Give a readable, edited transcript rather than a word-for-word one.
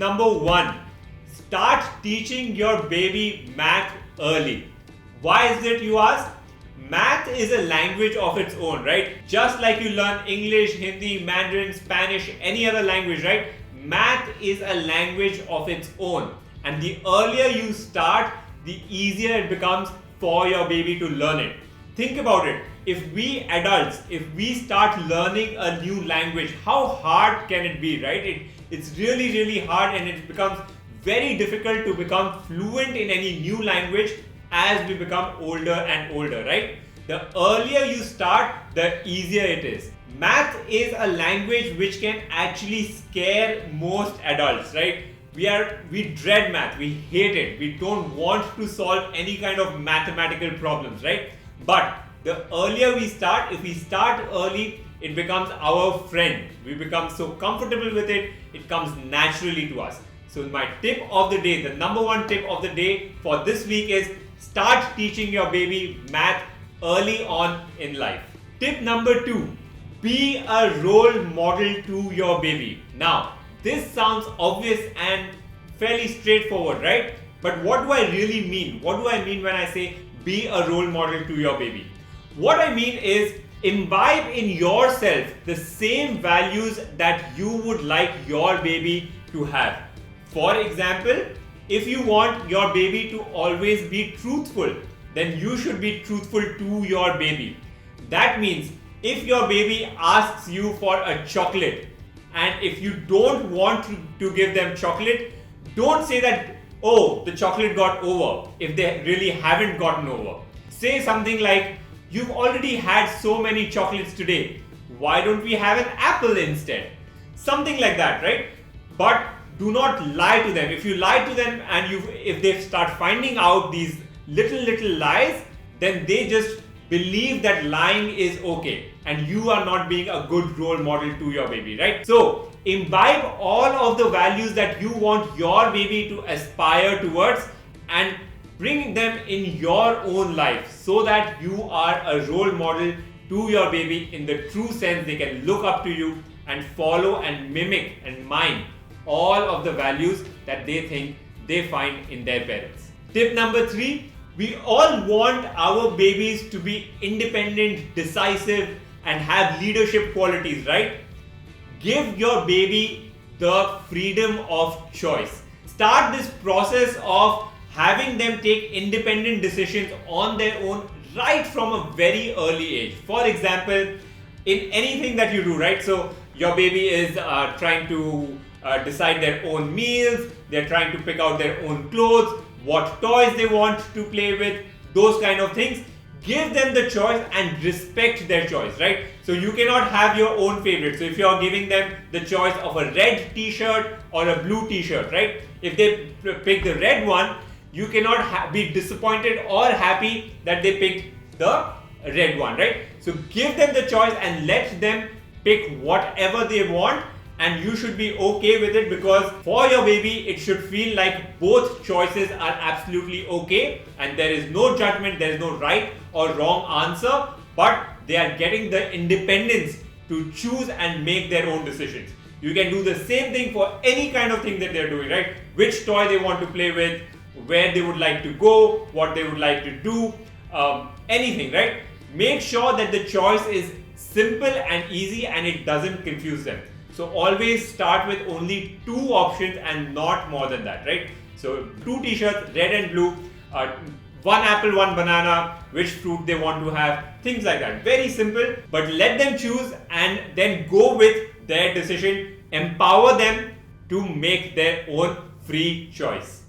number 1. Start teaching your baby math early. Why is it, you ask? Math is a language of its own, right? Just like you learn English, Hindi, Mandarin, Spanish, any other language, right? Math is a language of its own. And the earlier you start, the easier it becomes for your baby to learn it. Think about it. If we adults, if we start learning a new language, how hard can it be, right? It's really, really hard, and it becomes very difficult to become fluent in any new language as we become older and older, right? The earlier you start, the easier it is. Math is a language which can actually scare most adults, right? We dread math, we hate it, we don't want to solve any kind of mathematical problems, right? But the earlier we start, if we start early, it becomes our friend. We become so comfortable with it, it comes naturally to us. So my tip of the day, the number 1 tip of the day for this week is start teaching your baby math early on in life. Tip number 2, be a role model to your baby. Now, this sounds obvious and fairly straightforward, right? But what do I really mean? What do I mean when I say be a role model to your baby? What I mean is imbibe in yourself the same values that you would like your baby to have. For example, if you want your baby to always be truthful, then you should be truthful to your baby. That means if your baby asks you for a chocolate, and if you don't want to give them chocolate, don't say that, oh, the chocolate got over, if they really haven't gotten over. Say something like, you've already had so many chocolates today, why don't we have an apple instead? Something like that, right? But do not lie to them. If you lie to them and if they start finding out these little lies, then they just believe that lying is okay and you are not being a good role model to your baby, right? So imbibe all of the values that you want your baby to aspire towards and bring them in your own life so that you are a role model to your baby in the true sense. They can look up to you and follow and mimic and mime all of the values that they think they find in their parents. Tip number 3, we all want our babies to be independent, decisive, and have leadership qualities, right? Give your baby the freedom of choice. Start this process of having them take independent decisions on their own right from a very early age. For example, in anything that you do, right? So your baby is trying to decide their own meals, they're trying to pick out their own clothes, what toys they want to play with, those kind of things. Give them the choice and respect their choice, right? So you cannot have your own favorite. So if you're giving them the choice of a red t-shirt or a blue t-shirt, right? If they pick the red one, you cannot be disappointed or happy that they picked the red one, right? So give them the choice and let them pick whatever they want, and you should be okay with it, because for your baby it should feel like both choices are absolutely okay and there is no judgment, there is no right or wrong answer, but they are getting the independence to choose and make their own decisions. You can do the same thing for any kind of thing that they're doing, right? Which toy they want to play with, where they would like to go, what they would like to do, anything, right? Make sure that the choice is simple and easy and it doesn't confuse them. So always start with only 2 options and not more than that, right? So 2 t-shirts, red and blue, 1 apple, 1 banana, which fruit they want to have, things like that. Very simple, but let them choose and then go with their decision. Empower them to make their own free choice.